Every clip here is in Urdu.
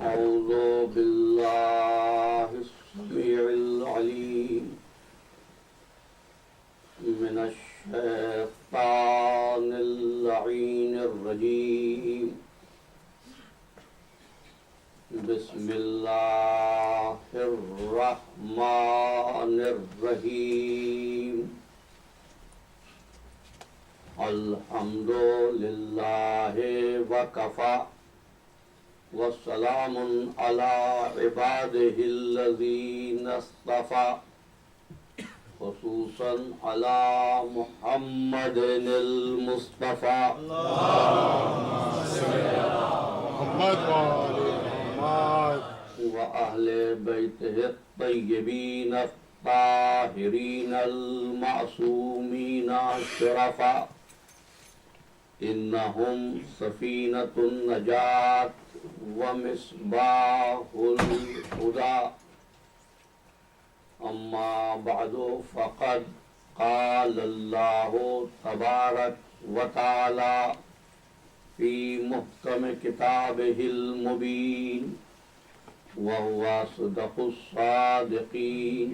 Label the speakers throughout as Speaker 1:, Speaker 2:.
Speaker 1: أعوذ بالله السميع العليم من الشيطان اللعين الرجيم بسم الله الرحمن الرحيم الحمد لله وكفى وسلام على عباده الذين اصطفى خصوصا على محمد المصطفى
Speaker 2: محمد وآل محمد
Speaker 1: وأهل بيته الطيبين الطاهرين المعصومين الشرفاء إنهم سفينة النجاة ومصباح الهدى أما بعد فقد قال الله تبارك وتعالى في محكم كتابه المبين وهو أصدق الصادقين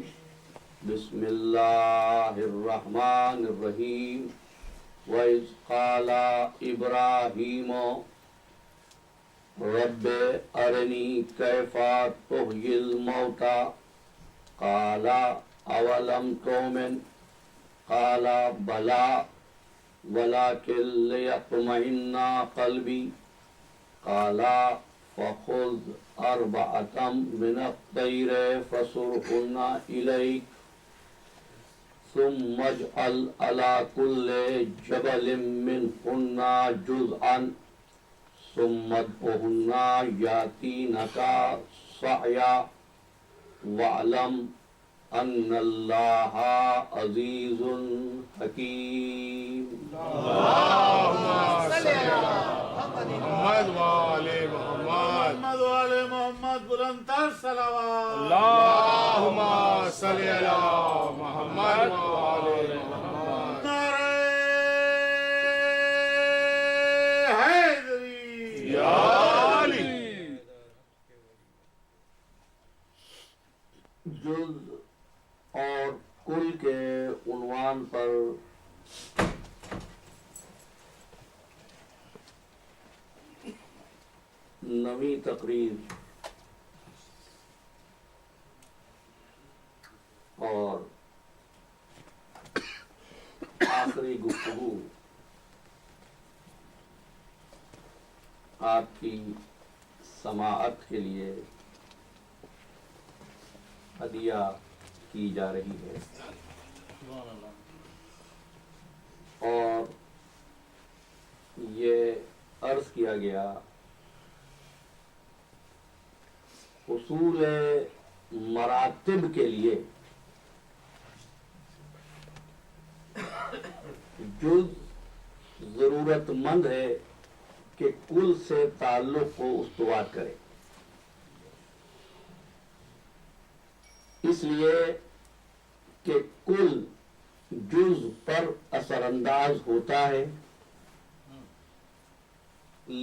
Speaker 1: بسم الله الرحمن الرحيم وإذ قال إبراهيم رب أرني كيف تحيي الموتى قال أولم تؤمن قال بلى ولكن ليطمئن قلبي قال فخذ أربعة من الطير فصرهن إليك ثم اجعل على كل جبل منهن جزءا ثم ادعهن يأتينك سعيا واعلم أن الله عزيز حكيم
Speaker 2: اللهم صل على محمد وآل محمد
Speaker 3: محمد وآل محمد بلندتر صلوات
Speaker 2: اللهم صل على محمد وآل محمد
Speaker 3: نعرہ حیدری
Speaker 2: یا علی
Speaker 1: جز اور کل کے عنوان پر نویں تقریر اور آخری گفتگو آپ کی سماعت کے لیے ہدیہ کی جا رہی ہے اور یہ عرض کیا گیا حصول مراتب کے لیے جز ضرورت مند ہے کہ کل سے تعلق کو استوار کرے، اس لیے کہ کل جز پر اثر انداز ہوتا ہے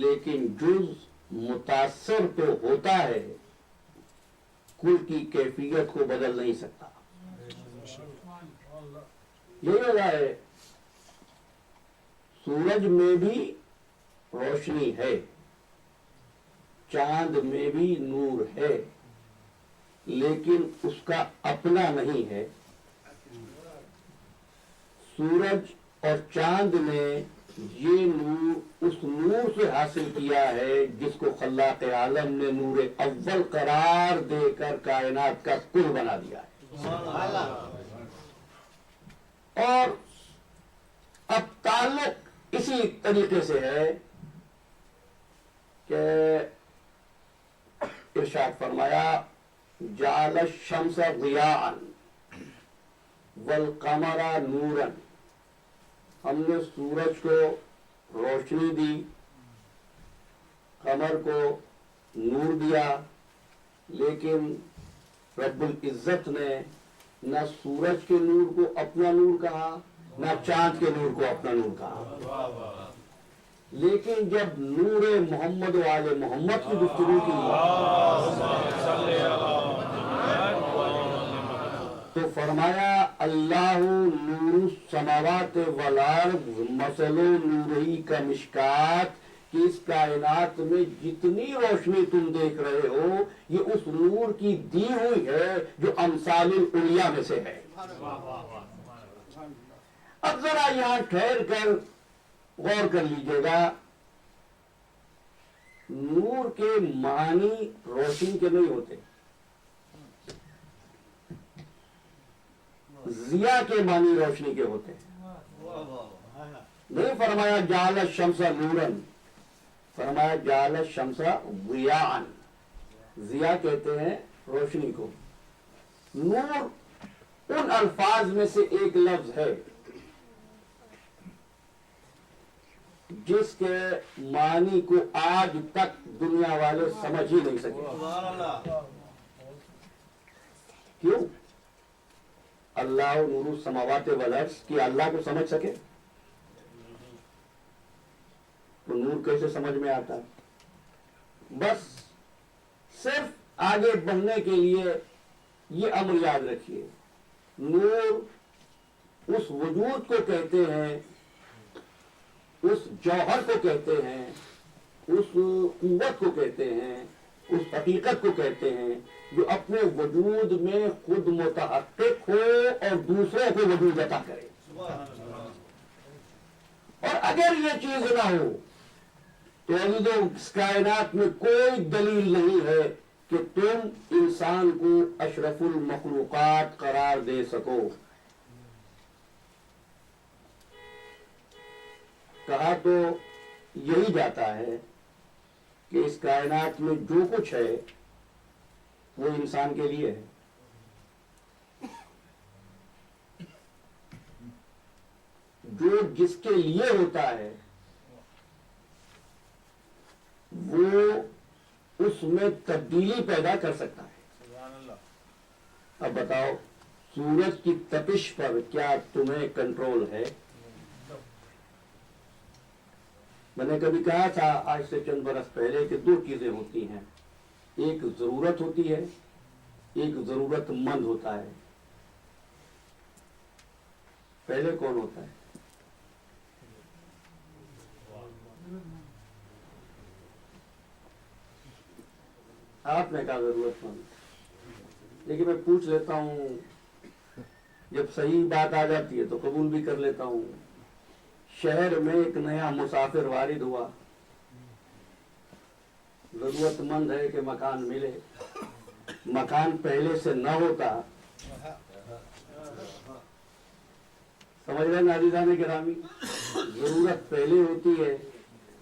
Speaker 1: لیکن جز متاثر تو ہوتا ہے، کل کی کیفیت کو بدل نہیں سکتا۔ یہی وجہ ہے سورج میں بھی روشنی ہے، چاند میں بھی نور ہے، لیکن اس کا اپنا نہیں ہے۔ سورج اور چاند نے یہ نور اس نور سے حاصل کیا ہے جس کو خلاق عالم نے نور اول قرار دے کر کائنات کا کل بنا دیا ہے۔ اور اب تعلق اسی طریقے سے ہے کہ ارشاد فرمایا جعل الشمس ضیاء والقمر نورا، ہم نے سورج کو روشنی دی، قمر کو نور دیا، لیکن رب العزت نے نہ سورج کے نور کو اپنا نور کہا نہ چاند کے نور کو اپنا نور کہا۔ لیکن جب نور محمد والے محمد کی گفتگو کی تو فرمایا اللہ نور السماوات والارض مثل نورہی کا مشکات، کہ اس کائنات میں جتنی روشنی تم دیکھ رہے ہو یہ اس نور کی دی ہوئی ہے جو امثال العلیاء میں سے ہے۔ اب ذرا یہاں ٹھہر کر غور کر لیجئے گا، نور کے معنی روشنی کے نہیں ہوتے، ضیاء کے معنی روشنی کے ہوتے ہیں۔ نہیں فرمایا جعل الشمس نوراً، فرمایا جعل الشمس ضیاءً، ضیاء کہتے ہیں روشنی کو۔ نور ان الفاظ میں سے ایک لفظ ہے جس کے معنی کو آج تک دنیا والے سمجھ ہی نہیں سکے۔ کیوں؟ اللہ نور السماوات والارض، کہ اللہ کو سمجھ سکے تو نور کیسے سمجھ میں آتا ہے؟ بس صرف آگے بڑھنے کے لیے یہ امر یاد رکھیے، نور اس وجود کو کہتے ہیں، اس جوہر کو کہتے ہیں، اس قوت کو کہتے ہیں، اس حقیقت کو کہتے ہیں جو اپنے وجود میں خود متحقق ہو اور دوسروں کو وجود عطا کرے۔ اور اگر یہ چیز نہ ہو تو عزیزو اس کائنات میں کوئی دلیل نہیں ہے کہ تم انسان کو اشرف المخلوقات قرار دے سکو۔ کہا تو یہی جاتا ہے کہ اس کائنات میں جو کچھ ہے وہ انسان کے لیے ہے، جو جس کے لیے ہوتا ہے وہ اس میں تبدیلی پیدا کر سکتا ہے۔ اب بتاؤ سورج کی تپش پر کیا تمہیں کنٹرول ہے؟ میں نے کبھی کہا تھا آج سے چند برس پہلے کہ دو چیزیں ہوتی ہیں، ایک ضرورت ہوتی ہے، ایک ضرورت مند ہوتا ہے۔ پہلے کون ہوتا ہے؟ آپ نے کہا ضرورت مند، لیکن میں پوچھ لیتا ہوں، جب صحیح بات آ جاتی ہے تو قبول بھی کر لیتا ہوں۔ شہر میں ایک نیا مسافر وارد ہوا، ضرورت مند ہے کہ مکان ملے، مکان پہلے سے نہ ہوتا، سمجھ رہے ہیں عزیزان گرامی؟ ضرورت پہلے ہوتی ہے،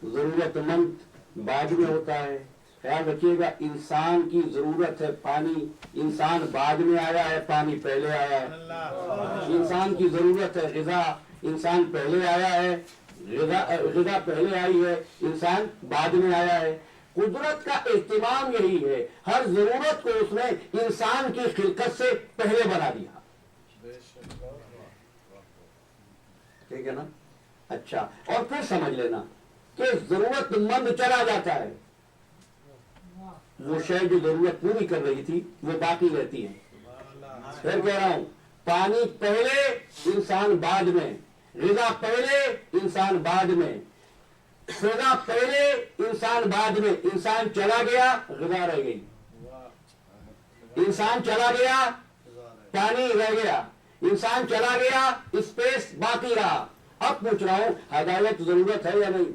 Speaker 1: ضرورت مند بعد میں ہوتا ہے۔ خیال رکھیے گا، انسان کی ضرورت ہے پانی، انسان بعد میں آیا ہے، پانی پہلے آیا ہے۔ انسان کی ضرورت ہے غذا، انسان پہلے آیا ہے، غذا پہلے آئی ہے، انسان بعد میں آیا ہے۔ قدرت کا اہتمام یہی ہے، ہر ضرورت کو اس نے انسان کی خلقت سے پہلے بنا دیا۔ ٹھیک ہے نا؟ اچھا، اور پھر سمجھ لینا کہ ضرورت مند چلا جاتا ہے، وہ شے جو ضرورت پوری کر رہی تھی وہ باقی رہتی ہے۔ پھر کہہ رہا ہوں، پانی پہلے انسان بعد میں، غذا پہلے انسان بعد میں، غذا پہلے انسان بعد میں۔ انسان چلا گیا غذا رہ گئی، انسان چلا گیا پانی رہ گیا، انسان چلا گیا اسپیس باقی رہا۔ اب پوچھ رہا ہوں، ہدایت ضرورت ہے یا نہیں؟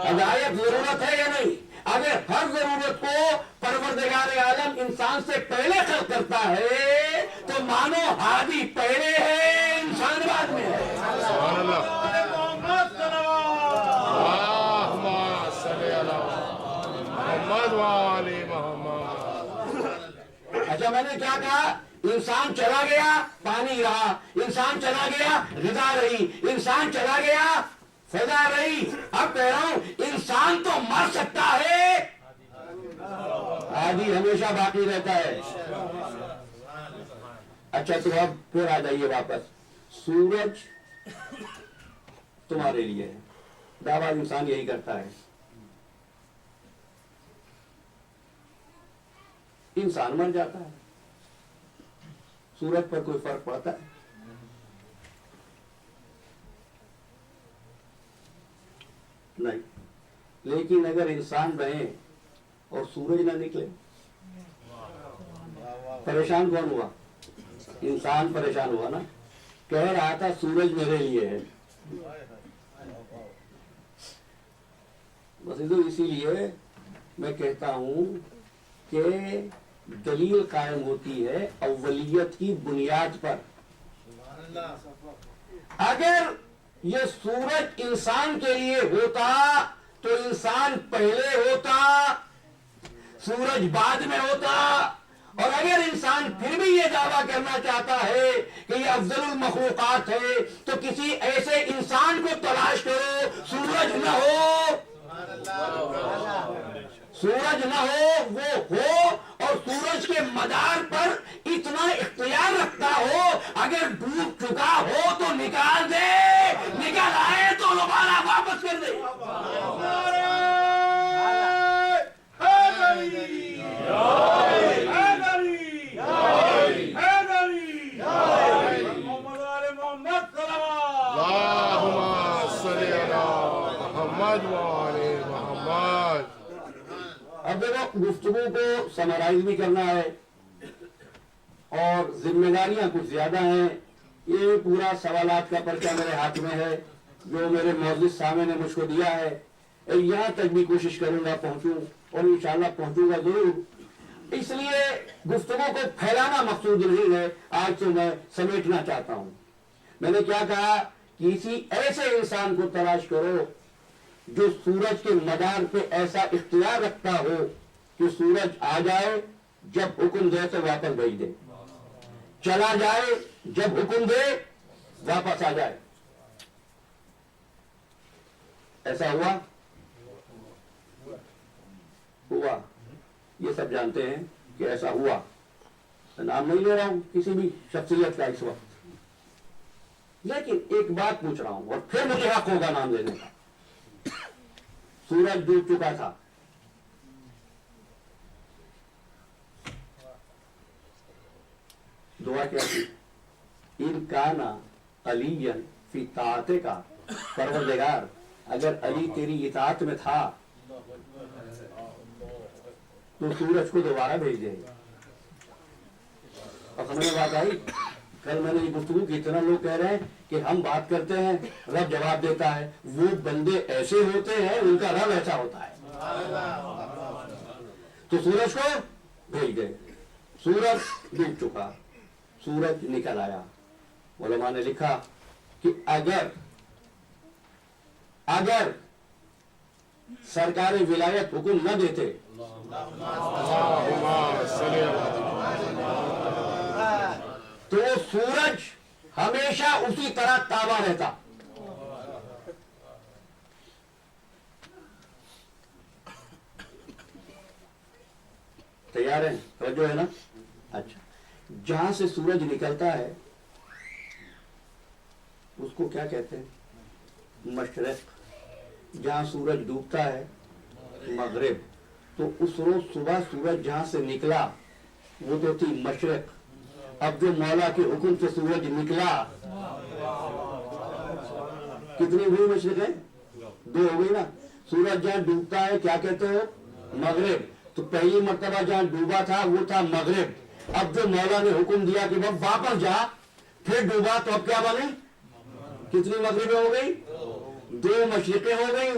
Speaker 1: ہدایت ضرورت ہے یا نہیں؟ اگر ہر ضرورت کو پروردگار عالم انسان سے پہلے خلق کرتا ہے تو مانو ہادی پہلے ہے، انسان بعد میں ہے۔
Speaker 2: سبحان اللہ۔ اللہم صلی علی محمد وآل محمد۔
Speaker 1: اچھا، میں نے کیا کہا؟ انسان چلا گیا پانی رہا، انسان چلا گیا غذا رہی، انسان چلا گیا فضا رہی۔ اب کہہ رہا ہوں، انسان تو مر سکتا ہے، ہادی ہمیشہ باقی رہتا ہے۔ اچھا، تو اب پھر آ جائیے واپس۔ سورج تمہارے لیے ہے. دعویٰ انسان یہی کرتا ہے. انسان مر جاتا ہے, سورج پر کوئی فرق پڑتا ہے؟ نہیں. لیکن اگر انسان رہیں اور سورج نہ نکلے, پریشان کون ہوا؟ انسان پریشان ہوا نا. کہہ رہا تھا سورج میرے لیے ہے. بس اسی لیے میں کہتا ہوں کہ دلیل قائم ہوتی ہے اولیت کی بنیاد پر. اگر یہ سورج انسان کے لیے ہوتا تو انسان پہلے ہوتا, سورج بعد میں ہوتا. اور اگر انسان پھر بھی یہ دعویٰ کرنا چاہتا ہے کہ یہ افضل المخلوقات ہے تو کسی ایسے انسان کو تلاش کرو سورج نہ ہو, سورج نہ ہو, وہ ہو اور سورج کے مدار پر اتنا اختیار رکھتا ہو, اگر ڈوب چکا ہو تو نکال دے, نکل آئے تو دوبارہ واپس کر دے. اب دیکھو گفتگو کو سمرائز بھی کرنا ہے اور ذمہ داریاں کچھ زیادہ ہیں. یہ پورا سوالات کا پرچہ میرے ہاتھ میں ہے جو میرے معزز سامع نے مجھ کو دیا ہے. یہاں تک بھی کوشش کروں گا پہنچوں اور انشاءاللہ پہنچوں گا ضرور. اس لیے گفتگو کو پھیلانا مقصود نہیں ہے, آج سے میں سمیٹنا چاہتا ہوں. میں نے کیا کہا, کسی ایسے انسان کو تلاش کرو جو سورج کے مدار پہ ایسا اختیار رکھتا ہو کہ سورج آ جائے جب حکم دے تو واپس بھیج دے, چلا جائے جب حکم دے واپس آ جائے. ایسا ہوا؟ ہوا. یہ سب جانتے ہیں کہ ایسا ہوا. نام نہیں لے رہا ہوں کسی بھی شخصیت کا اس وقت, لیکن ایک بات پوچھ رہا ہوں اور پھر مجھے حق ہوگا نام لینے کا. سورج ڈوب چکا تھا, دعا کیا تھی؟ ان کانا علی فی طاعت کا, پروردگار اگر علی تیری اطاعت میں تھا تو سورج کو دوبارہ بھیج دے. اور سمجھ میں بات آئی؟ کل میں نے یہ گفتگو کی, اتنا لوگ کہہ رہے ہیں کہ ہم بات کرتے ہیں رب جواب دیتا ہے. وہ بندے ایسے ہوتے ہیں, ان کا رب ایسا ہوتا ہے. تو سورج کو بھیج دے. سورج ڈوب چکا, سورج نکل آیا. علماء نے لکھا کہ اگر سرکار ولایت حکم نہ دیتے تو وہ سورج ہمیشہ اسی طرح تابع رہتا. تیار ہیں؟ توجہ ہے نا؟ اچھا, جہاں سے سورج نکلتا ہے اس کو کیا کہتے ہیں؟ مشرق. جہاں سورج ڈوبتا ہے مغرب. تو اس روز صبح سورج جہاں سے نکلا وہ تو تھی مشرق. اب جو مولا کے حکم سے سورج نکلا, کتنی ہوئی مشرقیں؟ 2 ہو گئی نا. سورج جہاں ڈوبتا ہے کیا کہتے ہو؟ مغرب. تو پہلی مرتبہ جہاں ڈوبا تھا وہ تھا مغرب. اب جو مولا نے حکم دیا کہ وہ واپس جا, پھر ڈوبا, تو اب کیا بنے؟ کتنی مغربیں ہو گئی؟ 2 مشرقیں ہو گئی,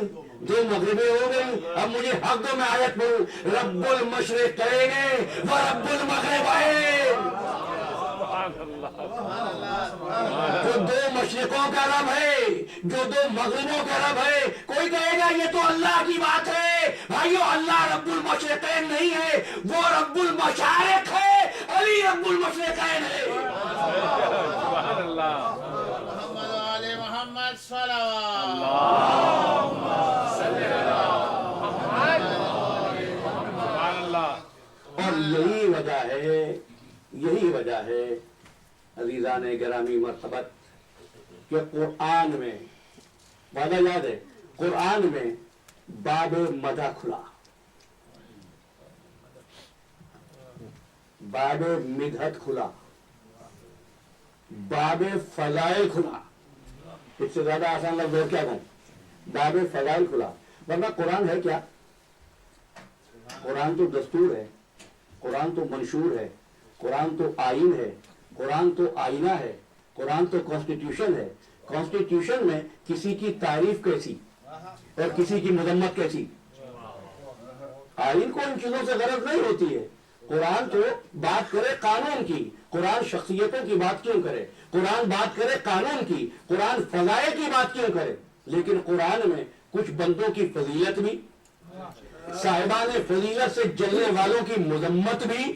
Speaker 1: 2 مغربیں ہو گئی. اب مجھے حق دو, میں آیت پڑھوں. رب المشرق کریں گے وہ رب المغرب آئے. جو 2 مشرقوں کا رب ہے, جو 2 مغربوں کا رب ہے. کوئی کہے گا یہ تو اللہ کی بات ہے. بھائیو, اللہ رب المشرقین نہیں ہے, وہ رب المشارق ہے. علی رب المشرقین ہے.
Speaker 3: محمد صلوات.
Speaker 1: اور یہی وجہ ہے عزیزان گرامی مرتبت کہ قرآن میں وعدہ یاد ہے قرآن میں باب مدح کھلا، باب مدحت کھلا، باب فضائل کھلا. اس سے زیادہ آسان لفظ اور کیا کہوں؟ باب فضائل کھلا. ورنہ قرآن ہے کیا؟ قرآن تو دستور ہے، قرآن تو منشور ہے، قرآن تو آئین ہے، قرآن تو آئینہ ہے، قرآن تو کانسٹیٹیوشن ہے. کانسٹیٹیوشن میں کسی کی تعریف کیسی اور کسی کی مذمت کیسی؟ آئین کو ان چیزوں سے غرض نہیں ہوتی ہے. قرآن تو بات کرے قانون کی، قرآن شخصیتوں کی بات کیوں کرے؟ قرآن بات کرے قانون کی، قرآن فضائل کی بات کیوں کرے؟ لیکن قرآن میں کچھ بندوں کی فضیلت بھی، صاحبان فضیلت سے جلنے والوں کی مذمت بھی.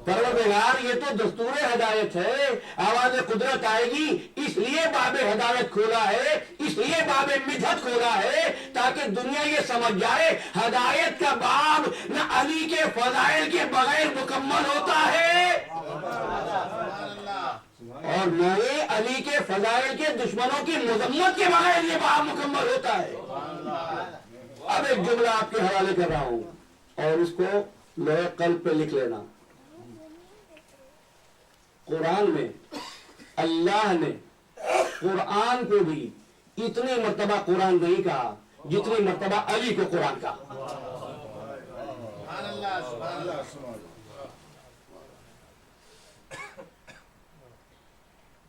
Speaker 1: پروردگار یہ تو دستور ہدایت ہے، آواز قدرت آئے گی اس لیے باب ہدایت کھولا ہے، اس لیے باب مدحت کھولا ہے تاکہ دنیا یہ سمجھ جائے ہدایت کا باب نہ علی کے فضائل کے بغیر مکمل ہوتا ہے اور نہ ہی علی کے فضائل کے دشمنوں کی مذمت کے بغیر یہ باب مکمل ہوتا ہے. اب ایک جملہ آپ کے حوالے کر رہا ہوں اور اس کو لوہے قلب پہ لکھ لینا. قرآن میں اللہ نے قرآن کو بھی اتنی مرتبہ قرآن نہیں کہا جتنی مرتبہ علی کو قرآن کہا.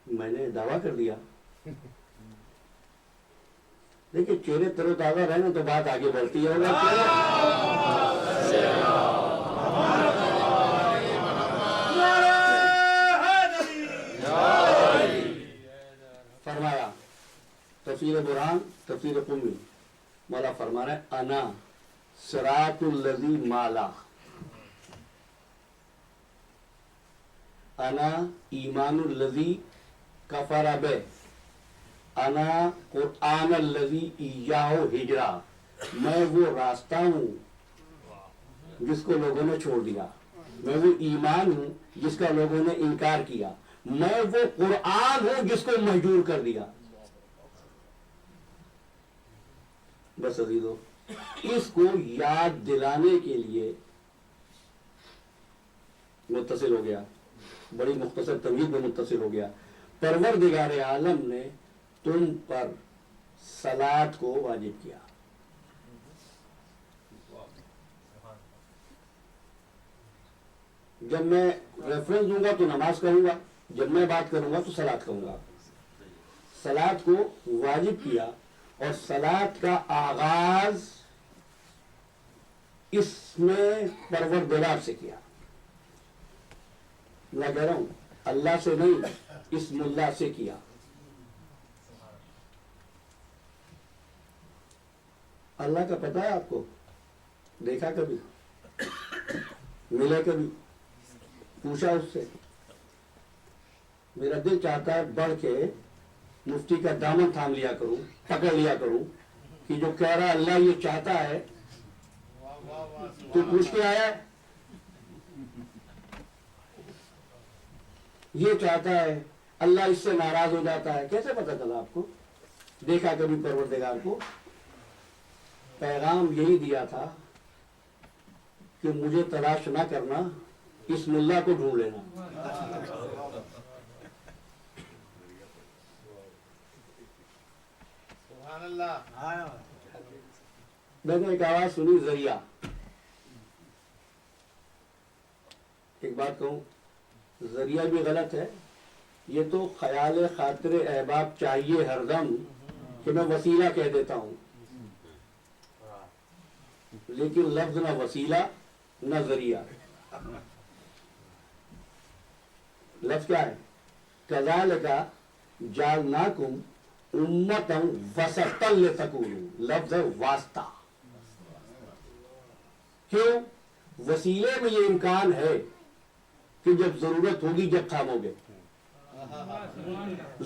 Speaker 1: میں نے دعویٰ کر دیا. دیکھیں چہرے تر و تازہ رہنے تو بات آگے بڑھتی ہے. فرمایا تفسیر برہان تفسیر قمی مولا فرما رہا ہے انا صراط الذی مالا، انا ایمان الذی کفر بہ، انا قرآن الذی ایاہ ہجرا، میں وہ راستہ ہوں جس کو لوگوں نے چھوڑ دیا، میں وہ ایمان ہوں جس کا لوگوں نے انکار کیا، میں وہ قرآن ہوں جس کو مہجور کر دیا. بس عزیزو اس کو یاد دلانے کے لیے متصل ہو گیا، بڑی مختصر تمہید میں متصل ہو گیا. پروردگار عالم نے تم پر صلاۃ کو واجب کیا. جب میں ریفرنس دوں گا تو نماز کہوں گا، جب میں بات کروں گا تو صلاۃ کہوں گا. صلاۃ کو واجب کیا اور صلاۃ کا آغاز اس میں پروردگار سے کیا. میں کہہ رہا ہوں اللہ سے نہیں، اسم اللہ سے کیا. اللہ کا پتہ ہے آپ کو؟ دیکھا کبھی؟ ملے کبھی؟ پوچھا اس سے؟ میرا دل چاہتا ہے بڑھ کے مفتی کا دامن تھام لیا کروں، پکڑ لیا کروں کہ جو کہہ رہا اللہ یہ چاہتا ہے تو پوچھ کے آیا ہے، یہ چاہتا ہے، اللہ اس سے ناراض ہو جاتا ہے. کیسے پتہ چلا آپ کو؟ دیکھا کبھی پروردگار کو؟ پیغام یہی دیا تھا کہ مجھے تلاش نہ کرنا، اسم اللہ کو ڈھونڈ لینا. میں نے ایک آواز سنی، ذریعہ. ایک بات کہوں، ذریعہ بھی غلط ہے. یہ تو خیال خاطر احباب چاہیے ہر دم کہ میں وسیلہ کہہ دیتا ہوں، لیکن لفظ نہ وسیلہ نہ ذریعہ. لفظ کیا ہے؟ کذالک جعلناکم امتا وسطا لتکونوا، لفظ ہے واسطہ. کیوں؟ وسیلے میں یہ امکان ہے کہ جب ضرورت ہوگی جب تھامو گے.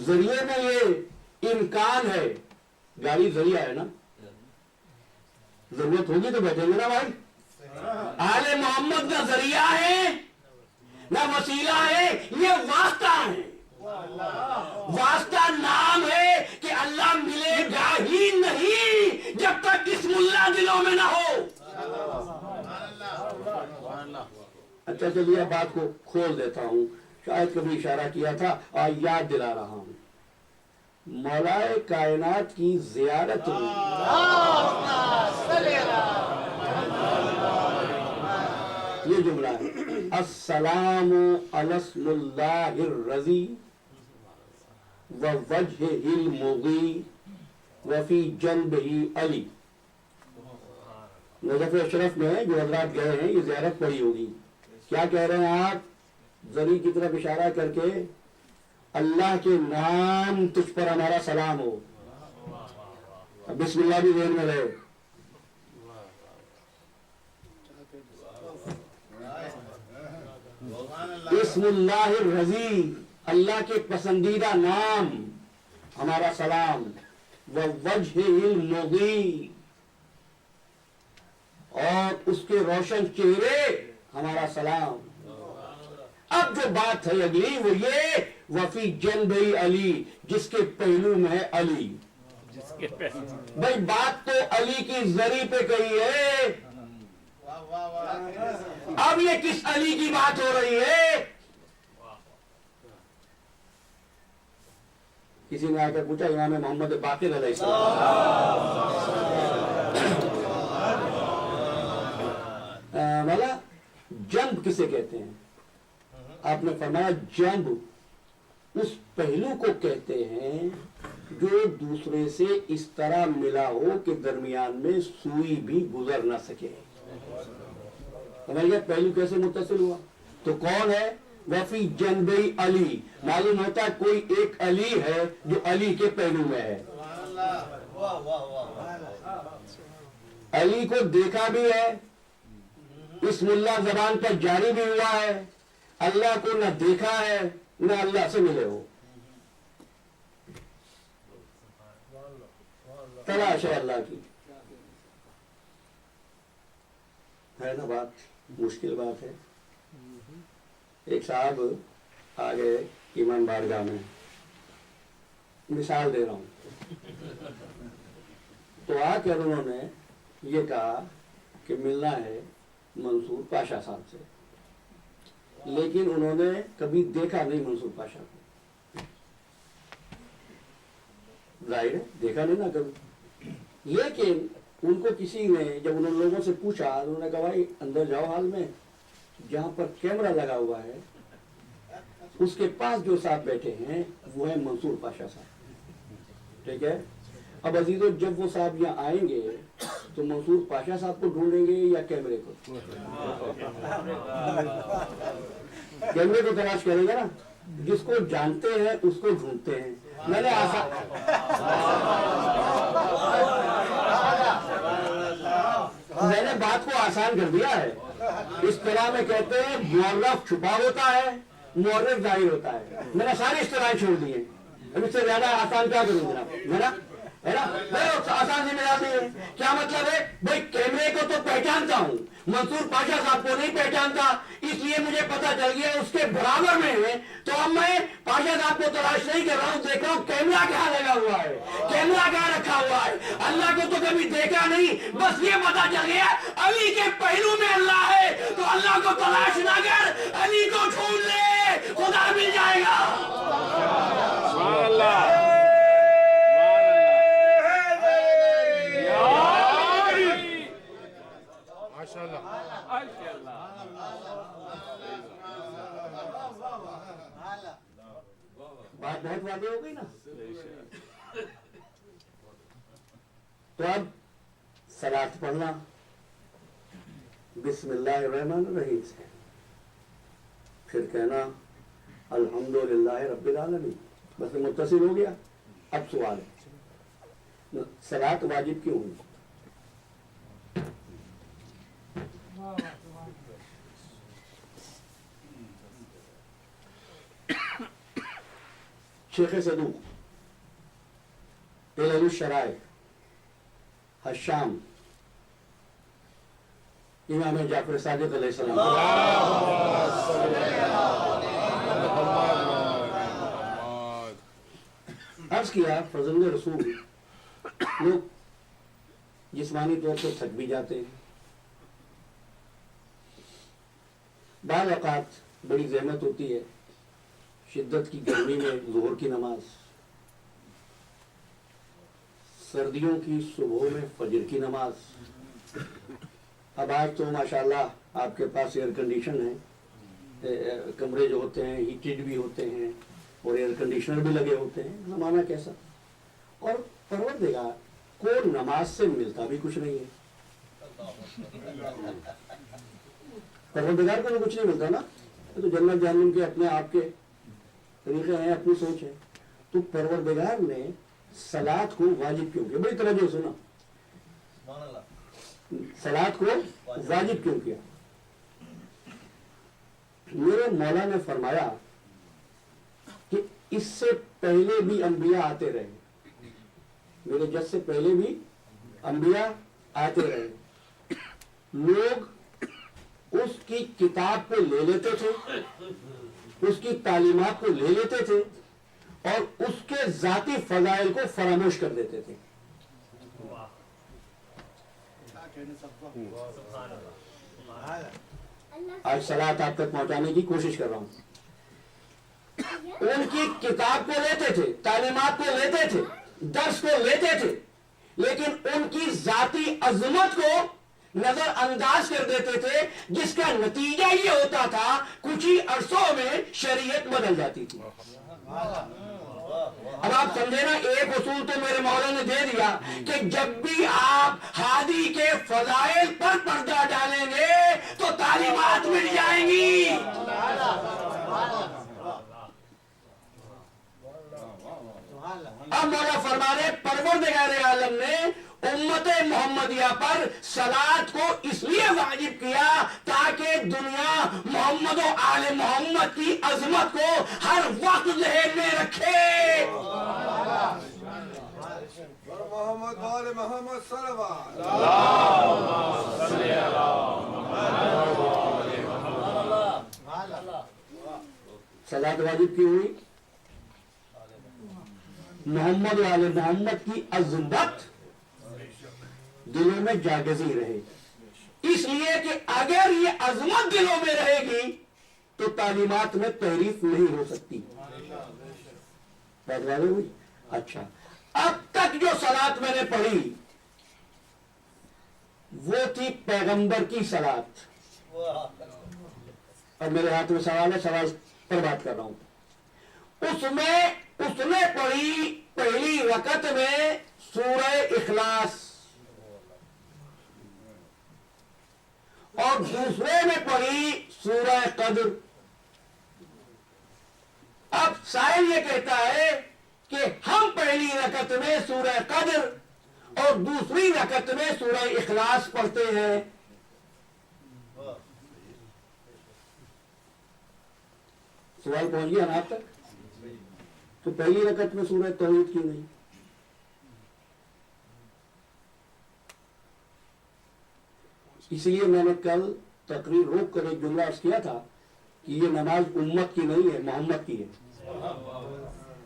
Speaker 1: ذریعے میں یہ امکان ہے، گاڑی ذریعہ ہے نا، ضرورت ہوگی تو بیٹھیں گے نا بھائی. آل محمد نہ ذریعہ ہے نہ وسیلہ ہے، یہ واسطہ ہے. واسطہ نام ہے کہ اللہ ملے ہی نہیں جب تک اسم اللہ دلوں میں نہ ہو. اچھا چلیے بات کو کھول دیتا ہوں, شاید کبھی اشارہ کیا تھا, آج یاد دلا رہا ہوں. مولائے کائنات کی زیارت ہوئی, یہ جملہ ہے, السلام علی اسم اللہ الرضی ووجہہ المغی وفی جنبہ علی. نجف اشرف میں جو حضرات گئے ہیں یہ زیارت پڑھی ہوگی. کیا کہہ رہے ہیں آپ؟ زری کی طرف اشارہ کر کے, اللہ کے نام تجھ پر ہمارا سلام ہو. اب بسم اللہ بھی ذہن میں رہے. اسم اللہ الرضی, اللہ کے پسندیدہ نام ہمارا سلام. ووجہ المغی, اور اس کے روشن چہرے ہمارا سلام. اب جو بات ہے اگلی وہ یہ, وفی جنبہ علی, جس کے پہلو میں ہے علی. بھائی بات تو علی کی زری پہ کہی ہے, اب یہ کس علی کی بات ہو رہی ہے؟ کسی نے آ کر پوچھا امام محمد باقر علیہ السلام, مولا جنب کسے کہتے ہیں؟ آپ نے فرمایا جنب اس پہلو کو کہتے ہیں جو دوسرے سے اس طرح ملا ہو کہ درمیان میں سوئی بھی گزر نہ سکے. سمجھ گئے پہلو کیسے متصل ہوا؟ تو کون ہے؟ وفی جنبہ علی, معلوم ہوتا ہے کوئی ایک علی ہے جو علی کے پہلو میں ہے. علی کو دیکھا بھی ہے, اسم اللہ زبان پر جاری بھی ہوا ہے, اللہ کو نہ دیکھا ہے نہ اللہ سے ملے ہو. تلاش ہے اللہ کی. ہے نا بات, مشکل بات ہے. ایک صاحب آ گئے ایمان بارگاہ میں, مثال دے رہا ہوں, تو آ کر انہوں نے یہ کہا کہ ملنا ہے منصور پاشا صاحب سے, لیکن انہوں نے کبھی دیکھا نہیں منصور پاشا کو. ظاہر ہے دیکھا نہیں نا کبھی, لیکن ان کو کسی نے جب انہوں لوگوں سے پوچھا, انہوں نے کہا بھائی اندر جاؤ ہال میں, جہاں پر کیمرہ لگا ہوا ہے اس کے پاس جو صاحب بیٹھے ہیں وہ ہیں منصور پاشا صاحب. ٹھیک ہے, اب عزیزو جب وہ صاحب یہاں آئیں گے تو منصور پاشا صاحب کو ڈھونڈیں گے یا کیمرے کو؟ کیمرے کو تلاش کریں گے نا. جس کو جانتے ہیں اس کو ڈھونڈتے ہیں. میں نے بات کو آسان کر دیا ہے. اس طرح میں کہتے ہیں مورخ چھپا ہوتا ہے, مورخ ظاہر ہوتا ہے. میں نے ساری اصطلاحیں چھوڑ دی ہیں, اب اس سے زیادہ آسان کیا کروں جناب؟ ہے نا آسان سے ملا دی ہے. کیا مطلب ہے بھائی؟ کیمرے کو تو پہچانتا ہوں, منصور پاشا صاحب کو نہیں پہچانتا, اس لیے مجھے پتا چل گیا اس کے برابر میں ہے. تو اب میں پاشا صاحب کو تلاش نہیں کر رہا ہوں, دیکھ رہا ہوں کیمرہ کہاں لگا ہوا ہے, کیمرہ کہاں رکھا ہوا ہے. اللہ کو تو کبھی دیکھا نہیں, بس یہ پتا چل گیا علی کے پہلو میں اللہ ہے. تو اللہ کو تلاش نہ کر, علی کو ڈھونڈ لے, خدا مل جائے گا.
Speaker 2: سبحان اللہ.
Speaker 1: بات بہت واضح ہو گئی نا. تو اب صلاۃ پڑھنا بسم اللہ الرحمن الرحیم سے, پھر کہنا الحمدللہ رب العالمین, بس متصل ہو گیا. اب سوال ہے صلاۃ واجب کیوں ہوئی؟ شیخ صدوق, علل الشرائع, حشام, امام جعفر صادق علیہ السلام. عرض کیا فضل رسول لوگ جسمانی طور پر تھک بھی جاتے ہیں، بعض اوقات بڑی زحمت ہوتی ہے، شدت کی گرمی میں ظہر کی نماز، سردیوں کی صبح میں فجر کی نماز۔ اب آج تو ماشاءاللہ آپ کے پاس ایئر کنڈیشن ہے، کمرے جو ہوتے ہیں ہیٹڈ بھی ہوتے ہیں اور ایئر کنڈیشنر بھی لگے ہوتے ہیں، زمانہ کیسا۔ اور پروردگار کو نماز سے ملتا بھی کچھ نہیں ہے، پروردگار کو کچھ نہیں ملتا نا، یہ تو جنت جہنم کے اپنے آپ کے طریقے ہیں، اپنی سوچ ہے۔ تو پروردگار نے صلاۃ کو واجب کیوں کیا؟ بڑی توجہ سنا، صلاۃ کو واجب کیوں کیا؟ میرے مولا نے فرمایا کہ اس سے پہلے بھی انبیاء آتے رہے، میرے جد سے پہلے بھی انبیاء آتے رہے، لوگ اس کی کتاب کو لے لیتے تھے، اس کی تعلیمات کو لے لیتے تھے اور اس کے ذاتی فضائل کو فراموش کر دیتے تھے۔ آج صلاۃ آپ تک پہنچانے کی کوشش کر رہا ہوں۔ ان کی کتاب کو لیتے تھے، تعلیمات کو لیتے تھے، درس کو لیتے تھے، لیکن ان کی ذاتی عظمت کو نظر انداز کر دیتے تھے، جس کا نتیجہ یہ ہوتا تھا کچھ ہی عرصوں میں شریعت بدل جاتی تھی۔ اب آپ سمجھے نا، ایک اصول تو میرے مولا نے دے دیا کہ جب بھی آپ ہادی کے فضائل پر پردہ ڈالیں گے تو تعلیمات مل جائیں گی۔ اب مولا فرما رہے پروردگار عالم نے امت محمدیہ پر صلاۃ کو اس لیے واجب کیا تاکہ دنیا محمد و آل محمد کی عظمت کو ہر وقت ذہن میں رکھے۔
Speaker 4: محمد وآل محمد صلوات۔
Speaker 1: صلاۃ واجب کی ہوئی، محمد و آل محمد کی عظمت دلوں میں جاگزی رہے، اس لیے کہ اگر یہ عظمت دلوں میں رہے گی تو تعلیمات میں تحریف نہیں ہو سکتی۔ بات واضح ہوئی؟ اچھا، اب تک جو صلاۃ میں نے پڑھی وہ تھی پیغمبر کی صلاۃ۔ اب میرے ہاتھ میں سوال ہے، سوال پر بات کر رہا ہوں۔ اس نے پڑھی پہلی رکعت میں سورہ اخلاص اور دوسرے میں پڑھی سورہ قدر۔ اب سائل یہ کہتا ہے کہ ہم پہلی رکعت میں سورہ قدر اور دوسری رکعت میں سورہ اخلاص پڑھتے ہیں، سوال پہنچ گیا نا آپ تک؟ تو پہلی رکعت میں سورہ توحید کیوں نہیں؟ اس لیے میں نے کل تقریر روک کر ایک جملہ عرض کیا تھا کہ یہ نماز امت کی نہیں ہے، محمد کی ہے۔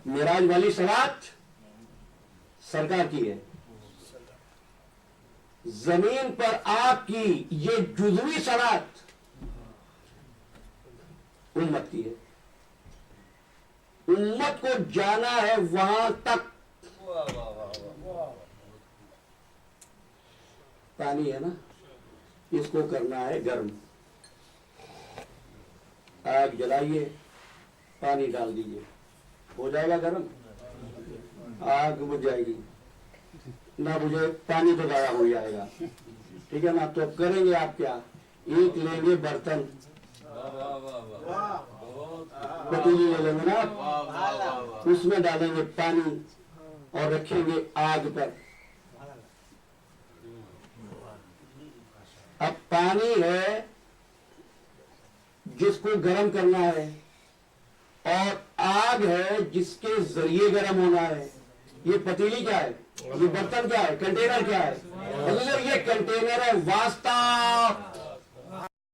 Speaker 1: معراج والی صلاۃ سرکار کی ہے، زمین پر آپ کی یہ جزوی صلاۃ امت کی ہے۔ امت کو جانا ہے وہاں تک۔ پانی ہے نا، اس کو کرنا ہے گرم، آگ جلائیے، پانی ڈال دیجئے، ہو جائے گا گرم، آگ بجھ جائے گی، نہ بجھے پانی تو ضائع ہو جائے گا، ٹھیک ہے نا؟ تو اب کریں گے آپ کیا؟ ایک لیں گے برتن، پتیلی لے لیں گے نا، اس میں ڈالیں گے پانی اور رکھیں گے آگ پر۔ اب پانی ہے جس کو گرم کرنا ہے اور آگ ہے جس کے ذریعے گرم ہونا ہے۔ یہ پتیلی کیا ہے؟ یہ برتن کیا ہے؟ کنٹینر کیا ہے؟ حضور یہ کنٹینر ہے واسطہ